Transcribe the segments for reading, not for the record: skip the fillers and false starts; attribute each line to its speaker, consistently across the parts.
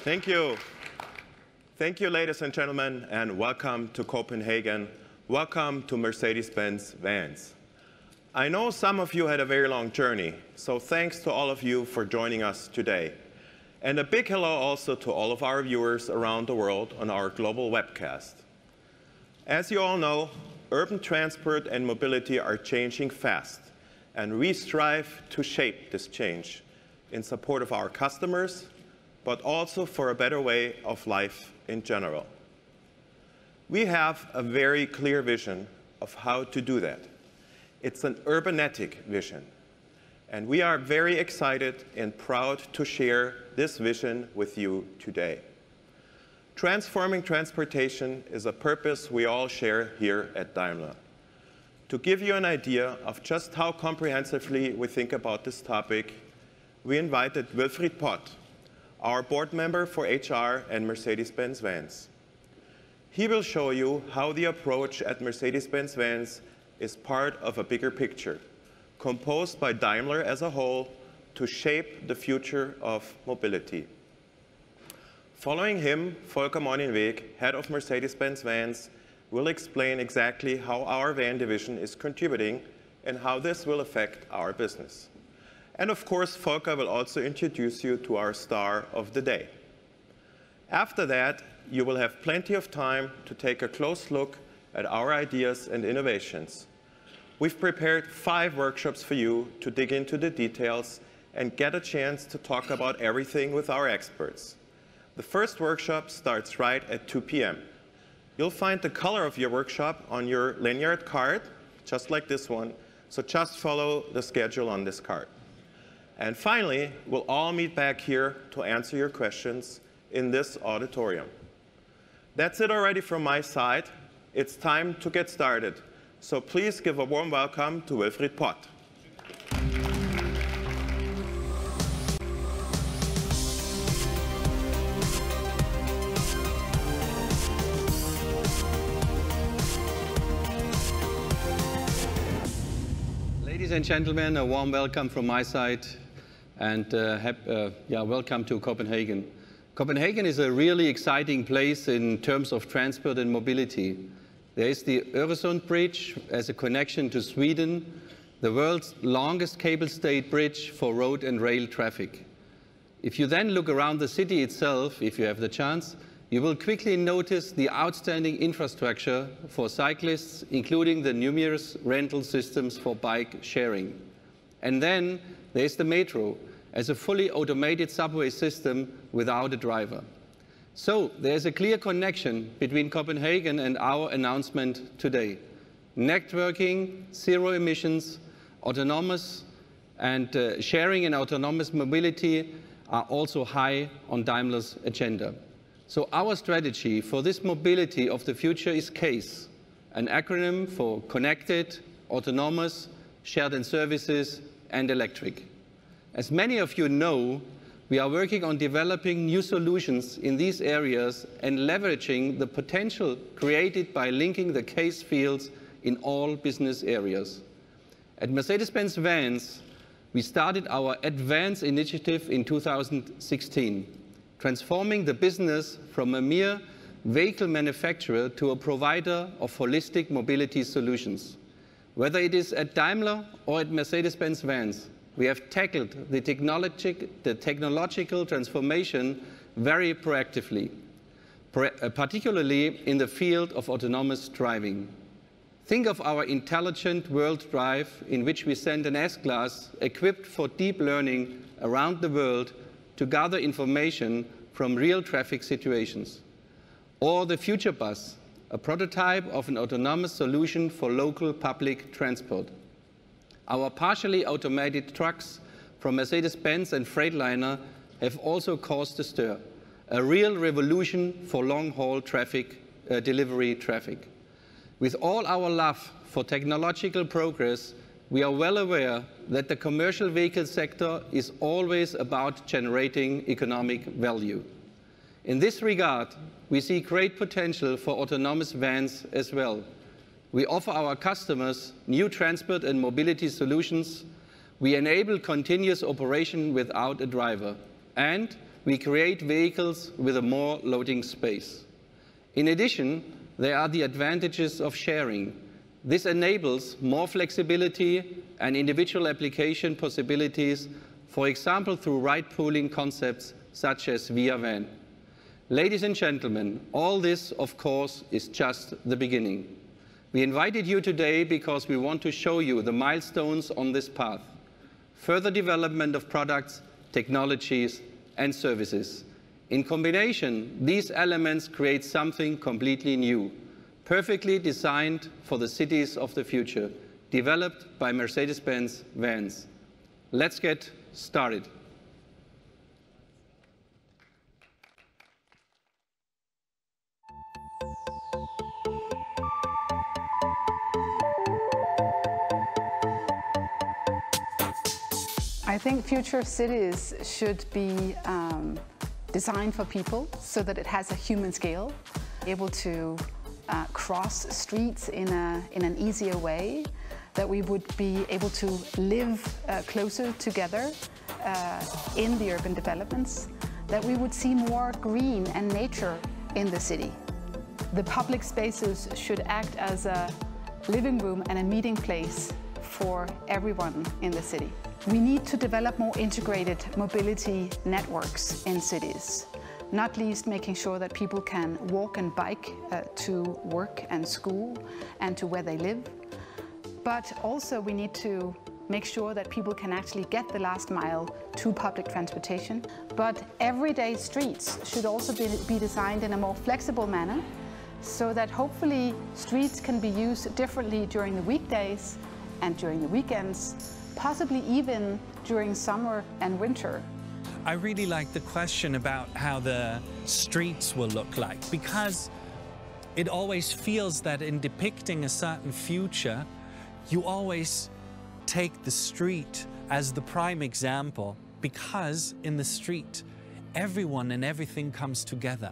Speaker 1: Thank you. Thank you, ladies and gentlemen, and welcome to Copenhagen. Welcome to Mercedes-Benz Vans. I know some of you had a very long journey, so thanks to all of you for joining us today. And a big hello also to all of our viewers around the world on our global webcast. As you all know, urban transport and mobility are changing fast, and we strive to shape this change in support of our customers, but also for a better way of life in general. We have a very clear vision of how to do that. It's an urbanetic vision, and we are very excited and proud to share this vision with you today. Transforming transportation is a purpose we all share here at Daimler. To give you an idea of just how comprehensively we think about this topic, we invited Wilfried Pott, our board member for HR and Mercedes-Benz Vans. He will show you how the approach at Mercedes-Benz Vans is part of a bigger picture, composed by Daimler as a whole to shape the future of mobility. Following him, Volker Monninweg, head of Mercedes-Benz Vans, will explain exactly how our van division is contributing and how this will affect our business. And of course, Volker will also introduce you to our star of the day. After that, you will have plenty of time to take a close look at our ideas and innovations. We've prepared 5 workshops for you to dig into the details and get a chance to talk about everything with our experts. The first workshop starts right at 2 p.m. You'll find the color of your workshop on your lanyard card, just like this one, so just follow the schedule on this card. And finally, we'll all meet back here to answer your questions in this auditorium. That's it already from my side. It's time to get started. So please give a warm welcome to Wilfried Pott.
Speaker 2: Ladies and gentlemen, a warm welcome from my side, and welcome to Copenhagen. Copenhagen is a really exciting place in terms of transport and mobility. There is the Öresund Bridge as a connection to Sweden, the world's longest cable-stayed bridge for road and rail traffic. If you then look around the city itself, if you have the chance, you will quickly notice the outstanding infrastructure for cyclists, including the numerous rental systems for bike sharing. And then there's the metro as a fully automated subway system without a driver. So there's a clear connection between Copenhagen and our announcement today. Networking, zero emissions, autonomous, and sharing and autonomous mobility are also high on Daimler's agenda. So our strategy for this mobility of the future is CASE, an acronym for Connected, Autonomous, Shared and Services, and Electric. As many of you know, we are working on developing new solutions in these areas and leveraging the potential created by linking the CASE fields in all business areas. At Mercedes-Benz Vans, we started our Advance initiative in 2016, transforming the business from a mere vehicle manufacturer to a provider of holistic mobility solutions. Whether it is at Daimler or at Mercedes-Benz Vans, we have tackled the technological transformation very proactively, particularly in the field of autonomous driving. Think of our intelligent world drive, in which we send an S-Class equipped for deep learning around the world to gather information from real traffic situations. Or the Future Bus, a prototype of an autonomous solution for local public transport. Our partially automated trucks from Mercedes-Benz and Freightliner have also caused a stir, a real revolution for long-haul traffic, delivery traffic. With all our love for technological progress, we are well aware that the commercial vehicle sector is always about generating economic value. In this regard, we see great potential for autonomous vans as well. We offer our customers new transport and mobility solutions. We enable continuous operation without a driver. And we create vehicles with a more loading space. In addition, there are the advantages of sharing. This enables more flexibility and individual application possibilities, for example, through ride-pooling concepts such as Via Van. Ladies and gentlemen, all this, of course, is just the beginning. We invited you today because we want to show you the milestones on this path. Further development of products, technologies, and services. In combination, these elements create something completely new, perfectly designed for the cities of the future, developed by Mercedes-Benz Vans. Let's get started.
Speaker 3: I think future cities should be designed for people so that it has a human scale, able to cross streets in an easier way, that we would be able to live closer together in the urban developments, that we would see more green and nature in the city. The public spaces should act as a living room and a meeting place for everyone in the city. We need to develop more integrated mobility networks in cities, not least making sure that people can walk and bike to work and school and to where they live. But also we need to make sure that people can actually get the last mile to public transportation. But everyday streets should also be designed in a more flexible manner so that hopefully streets can be used differently during the weekdays and during the weekends, possibly even during summer and winter.
Speaker 4: I really like the question about how the streets will look like, because it always feels that in depicting a certain future, you always take the street as the prime example, because in the street, everyone and everything comes together.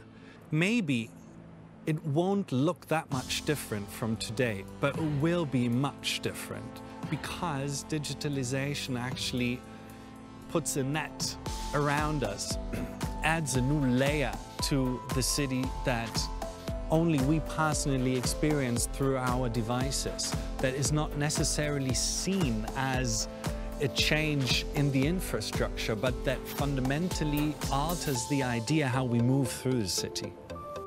Speaker 4: Maybe it won't look that much different from today, but it will be much different, because digitalization actually puts a net around us, adds a new layer to the city that only we personally experience through our devices, that is not necessarily seen as a change in the infrastructure, but that fundamentally alters the idea how we move through the city.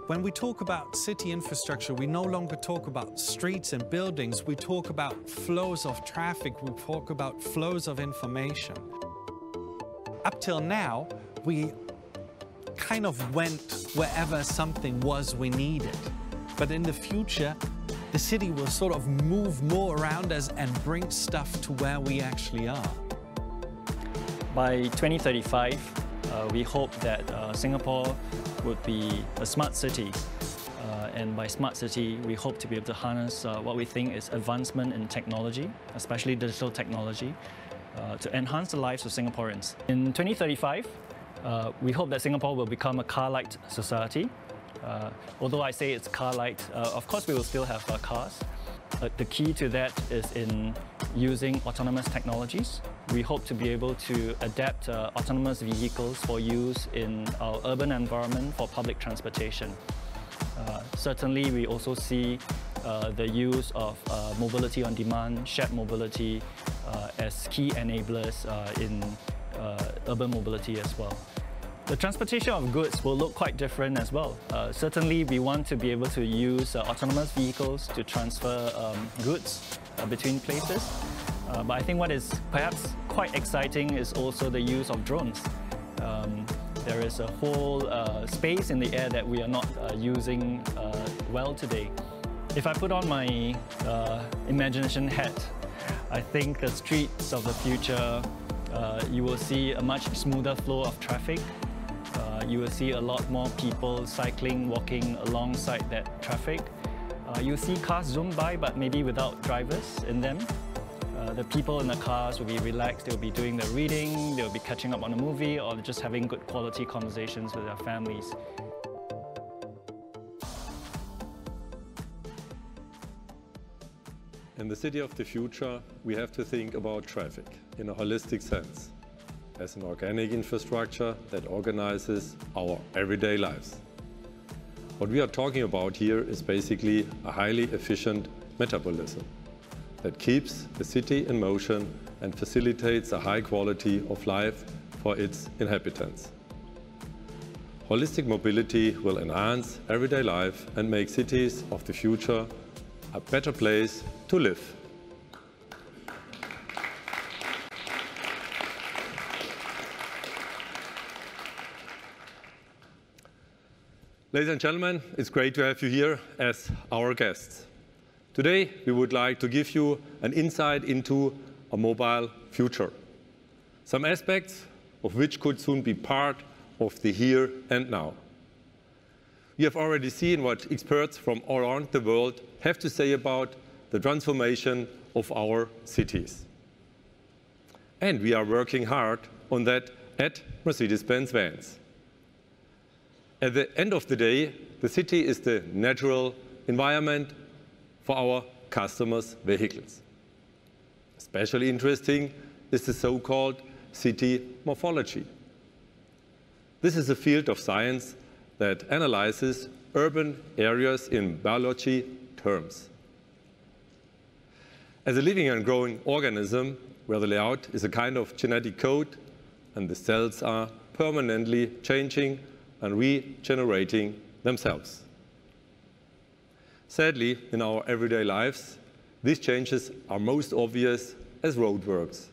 Speaker 4: When we talk about city infrastructure, we no longer talk about streets and buildings, we talk about flows of traffic, we talk about flows of information. Up till now, we kind of went wherever something was we needed. But in the future, the city will sort of move more around us and bring stuff to where we actually are.
Speaker 5: By 2035, we hope that Singapore would be a smart city. And by smart city, we hope to be able to harness what we think is advancement in technology, especially digital technology, to enhance the lives of Singaporeans. In 2035, we hope that Singapore will become a car-light society. Although I say it's car-light, of course we will still have cars. The key to that is in using autonomous technologies. We hope to be able to adapt autonomous vehicles for use in our urban environment for public transportation. Certainly, we also see the use of mobility on demand, shared mobility, as key enablers in urban mobility as well. The transportation of goods will look quite different as well. Certainly, we want to be able to use autonomous vehicles to transfer goods between places. But I think what is perhaps quite exciting is also the use of drones. There is a whole space in the air that we are not using well today. If I put on my imagination hat, I think the streets of the future, you will see a much smoother flow of traffic. You will see a lot more people cycling, walking alongside that traffic. You'll see cars zoom by, but maybe without drivers in them. The people in the cars will be relaxed, they'll be doing their reading, they'll be catching up on a movie, or just having good quality conversations with their families.
Speaker 6: In the city of the future, we have to think about traffic in a holistic sense. as an organic infrastructure that organizes our everyday lives. What we are talking about here is basically a highly efficient metabolism that keeps the city in motion and facilitates a high quality of life for its inhabitants. Holistic mobility will enhance everyday life and make cities of the future a better place to live. Ladies and gentlemen, it's great to have you here as our guests. Today, we would like to give you an insight into a mobile future, some aspects of which could soon be part of the here and now. We have already seen what experts from all around the world have to say about the transformation of our cities. And we are working hard on that at Mercedes-Benz Vans. At the end of the day, the city is the natural environment for our customers' vehicles. Especially interesting is the so-called city morphology. This is a field of science that analyzes urban areas in biology terms. As a living and growing organism, where the layout is a kind of genetic code and the cells are permanently changing and regenerating themselves. Sadly, in our everyday lives, these changes are most obvious as roadworks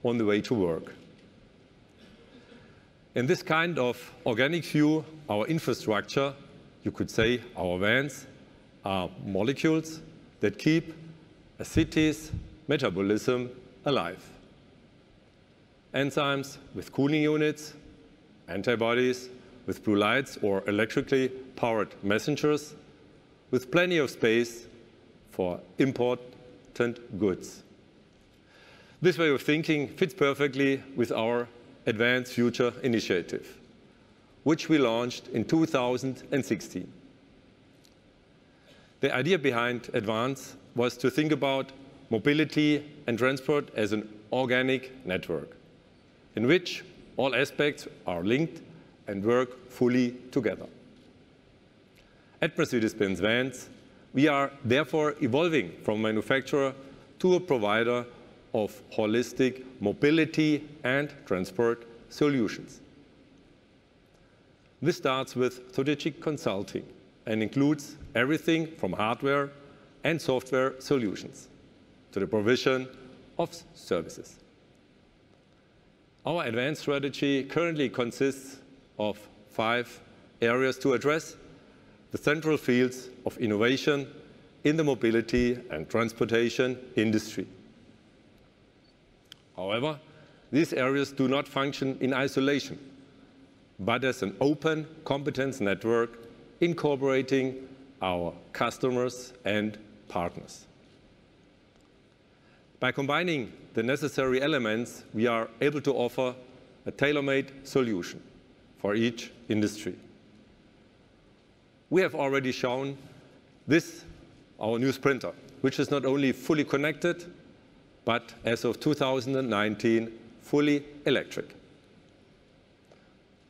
Speaker 6: on the way to work. In this kind of organic view, our infrastructure, you could say our vans, are molecules that keep a city's metabolism alive. Enzymes with cooling units, antibodies with blue lights or electrically powered messengers, with plenty of space for important goods. This way of thinking fits perfectly with our Advanced Future initiative, which we launched in 2016. The idea behind Advance was to think about mobility and transport as an organic network, in which all aspects are linked and work fully together. At Mercedes-Benz Vans, we are therefore evolving from manufacturer to a provider of holistic mobility and transport solutions. This starts with strategic consulting and includes everything from hardware and software solutions to the provision of services. Our advanced strategy currently consists of 5 areas to address the central fields of innovation in the mobility and transportation industry. However, these areas do not function in isolation, but as an open competence network incorporating our customers and partners. By combining the necessary elements, we are able to offer a tailor-made solution for each industry. We have already shown this, our new Sprinter, which is not only fully connected, but as of 2019, fully electric.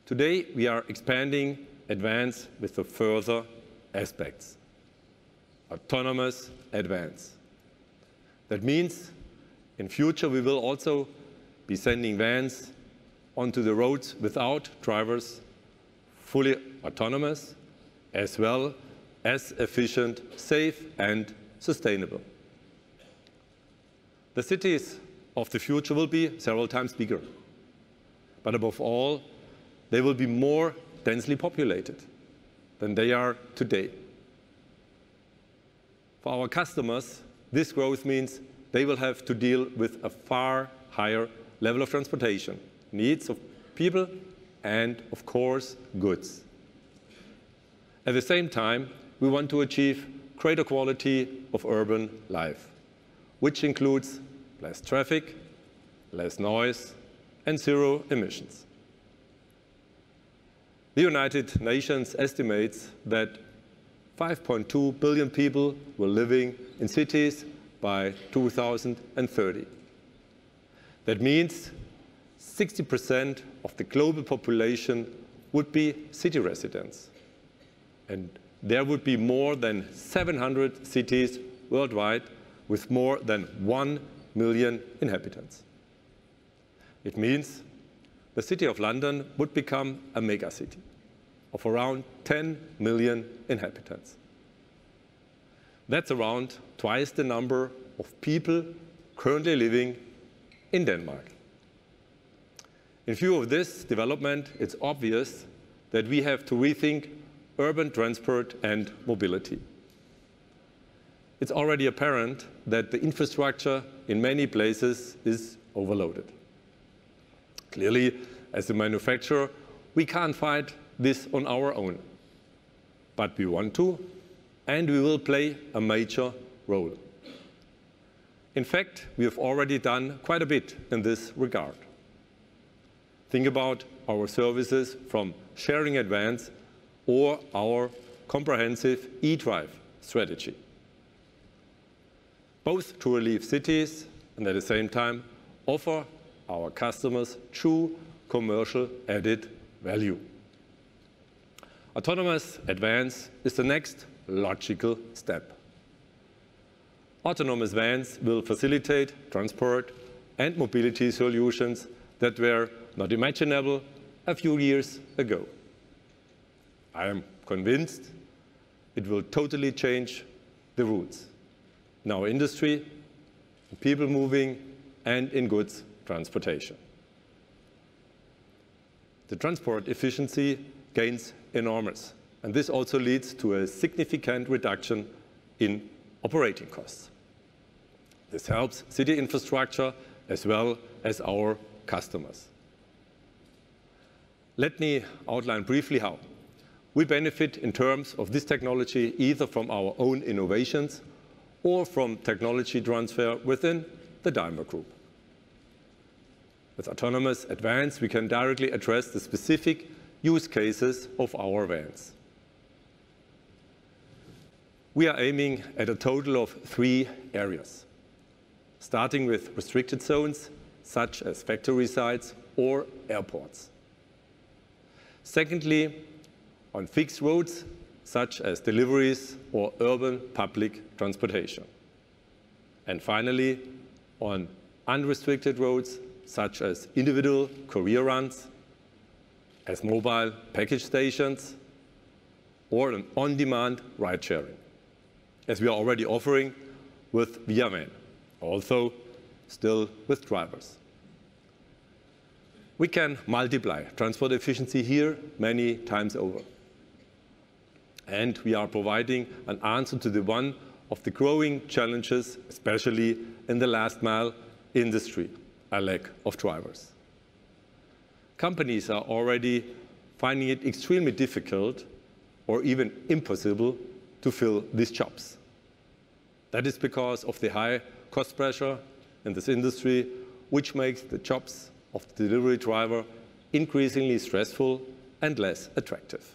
Speaker 6: Today, we are expanding Advance with the further aspects. Autonomous Advance. That means in future, we will also be sending vans onto the roads without drivers, fully autonomous, as well as efficient, safe, and sustainable. The cities of the future will be several times bigger. But above all, they will be more densely populated than they are today. For our customers, this growth means they will have to deal with a far higher level of transportation, needs of people, and, of course, goods. At the same time, we want to achieve greater quality of urban life, which includes less traffic, less noise, and zero emissions. The United Nations estimates that 5.2 billion people will be living in cities by 2030. That means 60% of the global population would be city residents. And there would be more than 700 cities worldwide with more than 1 million inhabitants. It means the city of London would become a megacity of around 10 million inhabitants. That's around twice the number of people currently living in Denmark. In view of this development, it's obvious that we have to rethink urban transport and mobility. It's already apparent that the infrastructure in many places is overloaded. Clearly, as a manufacturer, we can't fight this on our own. But we want to, and we will play a major role. In fact, we have already done quite a bit in this regard. Think about our services from sharing advance or our comprehensive e-drive strategy. Both to relieve cities and at the same time offer our customers true commercial added value. Autonomous advance is the next logical step. Autonomous vans will facilitate transport and mobility solutions that were not imaginable a few years ago. I am convinced it will totally change the routes in our industry, in people moving, and in goods transportation. The transport efficiency gains enormous, and this also leads to a significant reduction in operating costs. This helps city infrastructure as well as our customers. Let me outline briefly how. We benefit in terms of this technology either from our own innovations or from technology transfer within the Daimler Group. With autonomous advance, we can directly address the specific use cases of our vans. We are aiming at a total of 3 areas, starting with restricted zones, such as factory sites or airports. Secondly, on fixed roads, such as deliveries or urban public transportation. And finally, on unrestricted roads, such as individual courier runs, as mobile package stations, or an on-demand ride-sharing, as we are already offering with Via Van, also still with drivers. We can multiply transport efficiency here many times over. And we are providing an answer to the one of the growing challenges, especially in the last mile industry, a lack of drivers. Companies are already finding it extremely difficult or even impossible to fill these jobs. That is because of the high cost pressure in this industry, which makes the jobs of the delivery driver increasingly stressful and less attractive.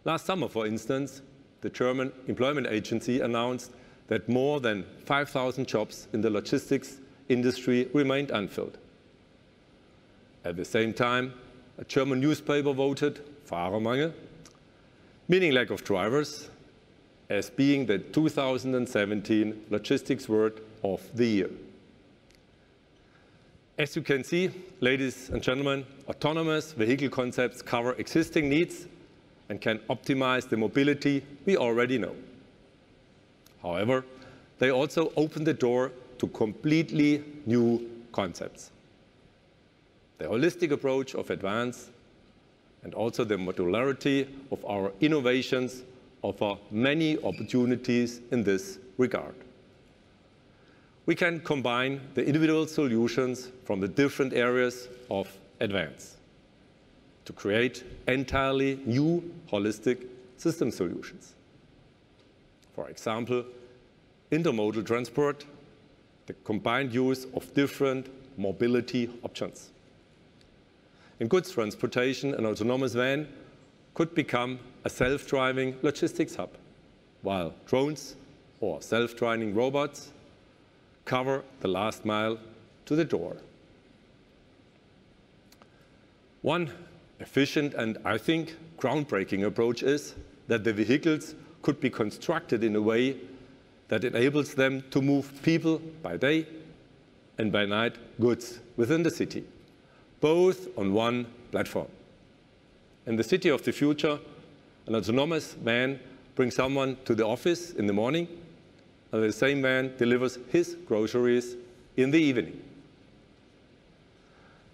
Speaker 6: Last summer, for instance, the German Employment Agency announced that more than 5,000 jobs in the logistics industry remained unfilled. At the same time, a German newspaper voted Fahrermangel, meaning lack of drivers, as being the 2017 Logistics Word of the Year. As you can see, ladies and gentlemen, autonomous vehicle concepts cover existing needs and can optimize the mobility we already know. However, they also open the door to completely new concepts. The holistic approach of advance and also the modularity of our innovations offer many opportunities in this regard. We can combine the individual solutions from the different areas of advance to create entirely new holistic system solutions. For example, intermodal transport, the combined use of different mobility options. In goods transportation, an autonomous van could become a self-driving logistics hub, while drones or self-driving robots cover the last mile to the door. One efficient and, I think, groundbreaking approach is that the vehicles could be constructed in a way that enables them to move people by day and by night goods within the city, both on one platform. In the city of the future, an autonomous van brings someone to the office in the morning, and the same van delivers his groceries in the evening.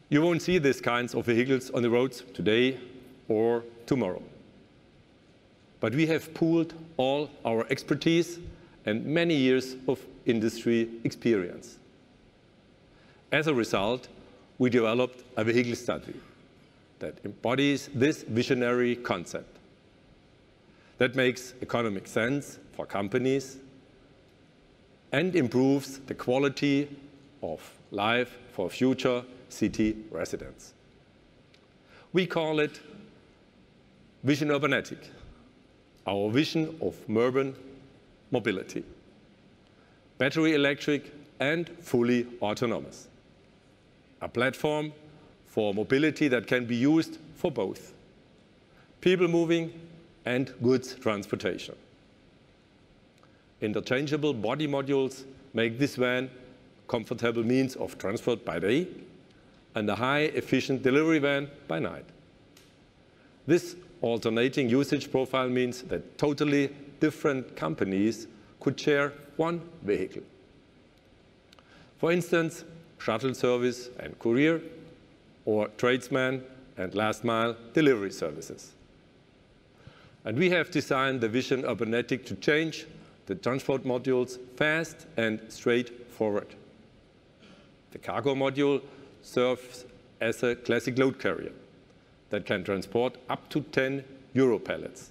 Speaker 6: You won't see these kinds of vehicles on the roads today or tomorrow. But we have pooled all our expertise and many years of industry experience. As a result, we developed a vehicle study that embodies this visionary concept, that makes economic sense for companies and improves the quality of life for future city residents. We call it Vision URBANETIC, our vision of urban mobility, battery electric and fully autonomous. A platform for mobility that can be used for both people moving and goods transportation. Interchangeable body modules make this van a comfortable means of transport by day and a high-efficient delivery van by night. This alternating usage profile means that totally different companies could share one vehicle. For instance, shuttle service and courier, or tradesman and last-mile delivery services. And we have designed the Vision URBANETIC to change the transport modules fast and straightforward. The cargo module serves as a classic load carrier that can transport up to 10 Euro pallets.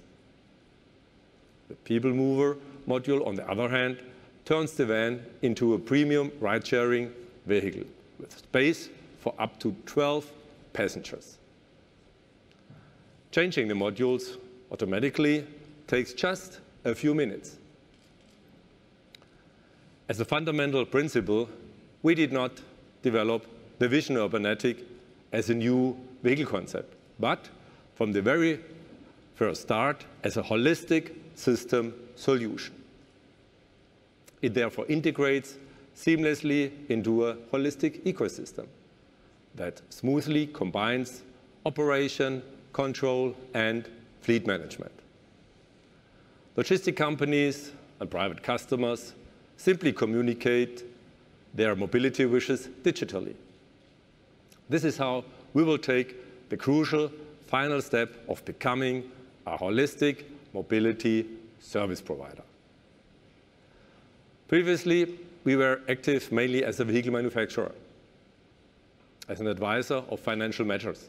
Speaker 6: The people mover module, on the other hand, turns the van into a premium ride-sharing vehicle with space for up to 12 passengers. Changing the modules automatically takes just a few minutes. As a fundamental principle, we did not develop the Vision URBANETIC as a new vehicle concept, but from the very first start as a holistic system solution. It therefore integrates seamlessly into a holistic ecosystem that smoothly combines operation, control, and fleet management. Logistic companies and private customers simply communicate their mobility wishes digitally. This is how we will take the crucial final step of becoming a holistic mobility service provider. Previously, we were active mainly as a vehicle manufacturer, as an advisor of financial matters,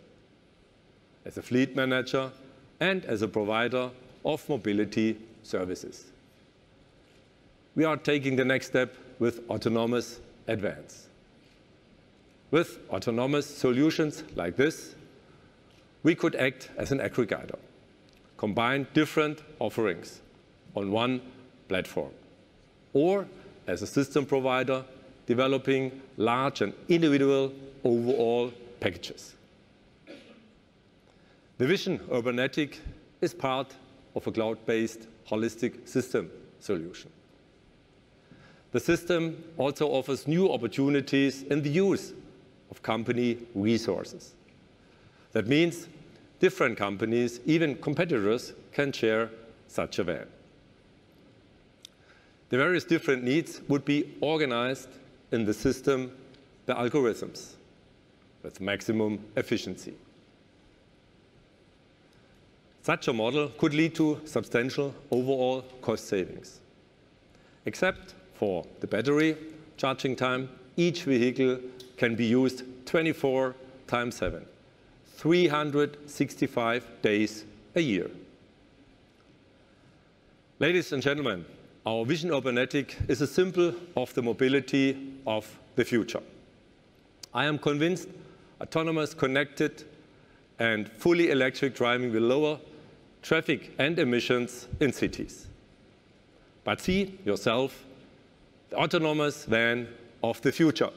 Speaker 6: as a fleet manager, and as a provider of mobility services. We are taking the next step with autonomous advance. With autonomous solutions like this, we could act as an aggregator, combine different offerings on one platform, or as a system provider developing large and individual overall packages. The Vision URBANETIC is part of a cloud-based holistic system solution. The system also offers new opportunities in the use of company resources. That means different companies, even competitors, can share such a van. The various different needs would be organized in the system by algorithms with maximum efficiency. Such a model could lead to substantial overall cost savings. Except for the battery charging time, each vehicle can be used 24/7, 365 days a year. Ladies and gentlemen, our Vision URBANETIC is a symbol of the mobility of the future. I am convinced autonomous, connected, and fully electric driving will lower traffic and emissions in cities. But see yourself, the autonomous van of the future.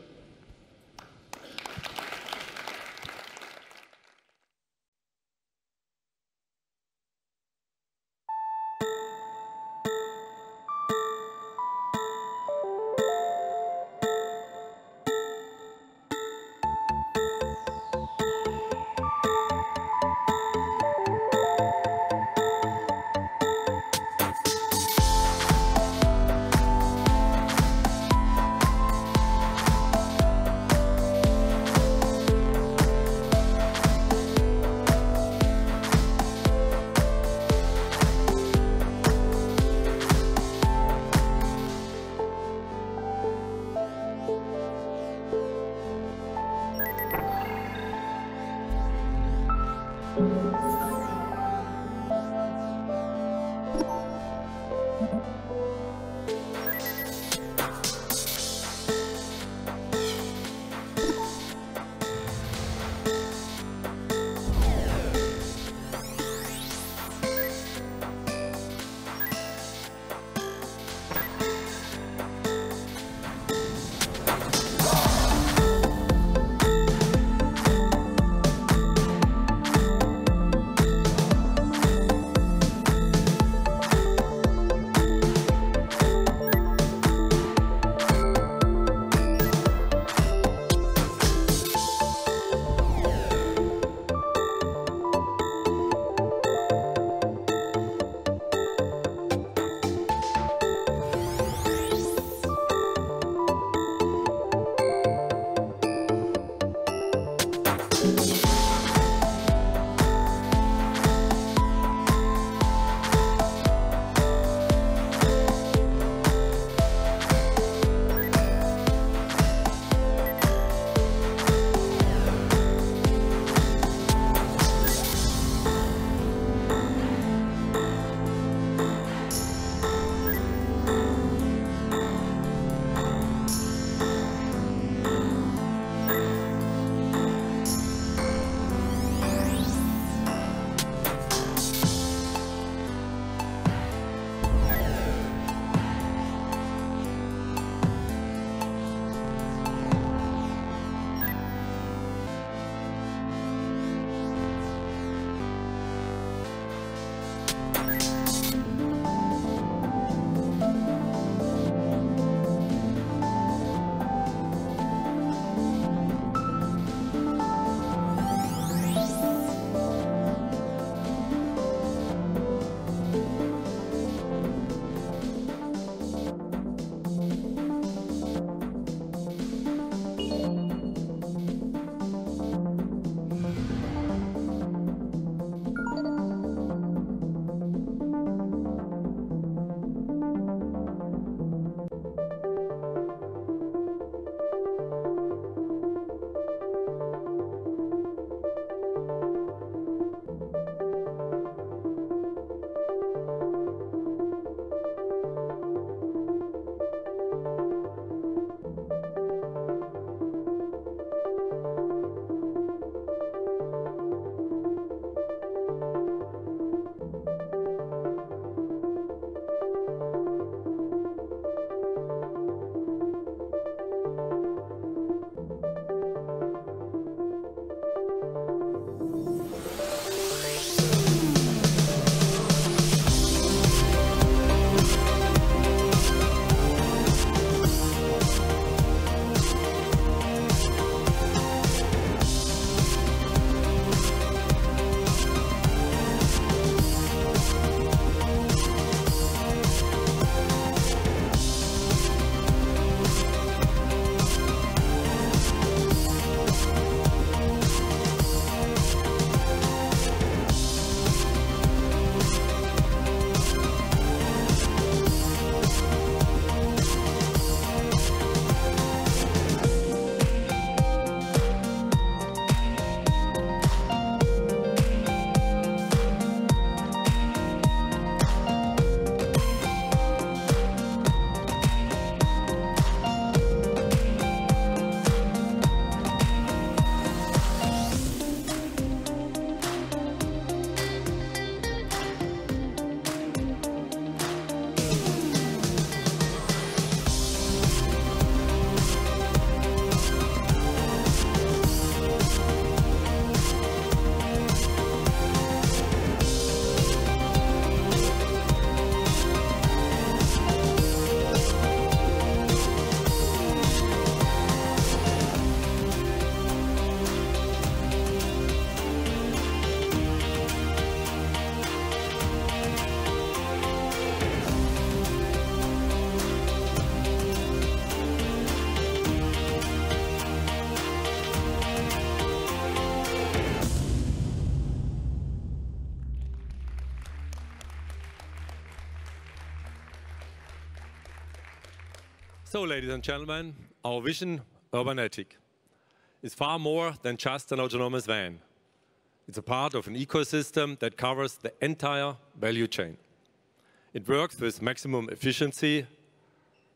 Speaker 6: So, ladies and gentlemen, our vision, URBANETIC, is far more than just an autonomous van. It's a part of an ecosystem that covers the entire value chain. It works with maximum efficiency,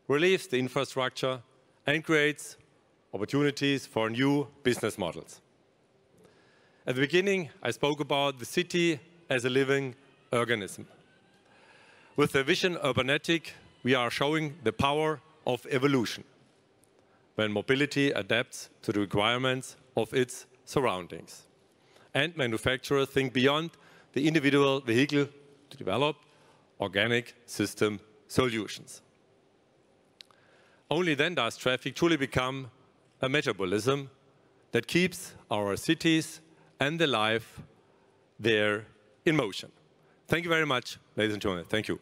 Speaker 6: relieves the infrastructure, and creates opportunities for new business models. At the beginning, I spoke about the city as a living organism. With the vision URBANETIC, we are showing the power of evolution when mobility adapts to the requirements of its surroundings. And manufacturers think beyond the individual vehicle to develop organic system solutions. Only then does traffic truly become a metabolism that keeps our cities and the life there in motion. Thank you very much, ladies and gentlemen. Thank you.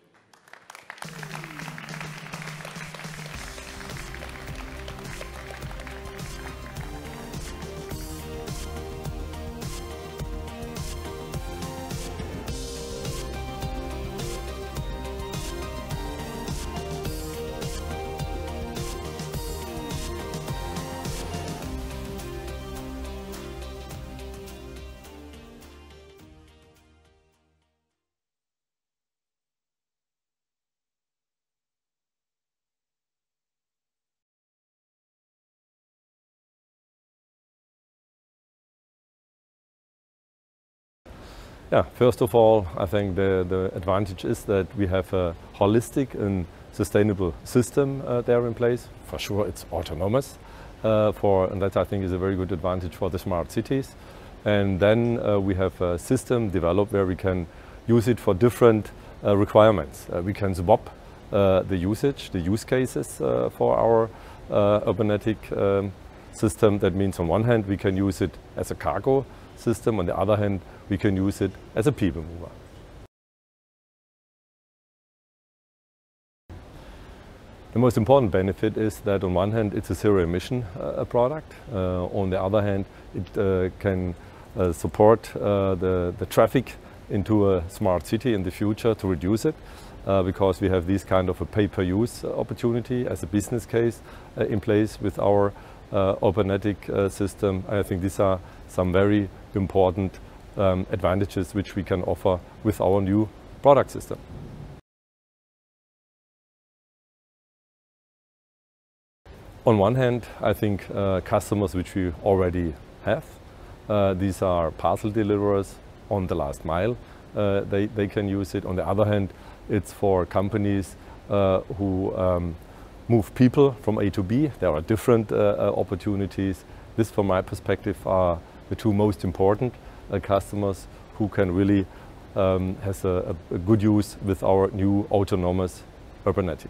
Speaker 7: Yeah, first of all, I think the advantage is that we have a holistic and sustainable system there in place. For sure, it's autonomous, and that I think is a very good advantage for the smart cities. And then we have a system developed where we can use it for different requirements. We can swap the use cases for our URBANETIC system. That means on one hand, we can use it as a cargo system. On the other hand, we can use it as a people mover. The most important benefit is that on one hand, it's a zero emission product. On the other hand, it can support the traffic into a smart city in the future to reduce it, because we have this kind of a pay-per-use opportunity as a business case in place with our URBANETIC system. I think these are some very important advantages which we can offer with our new product system. On one hand, I think customers which we already have, these are parcel deliverers on the last mile, they can use it. On the other hand, it's for companies who move people from A to B. There are different opportunities. This, from my perspective, are the two most important customers who can really has a good use with our new autonomous URBANETIC.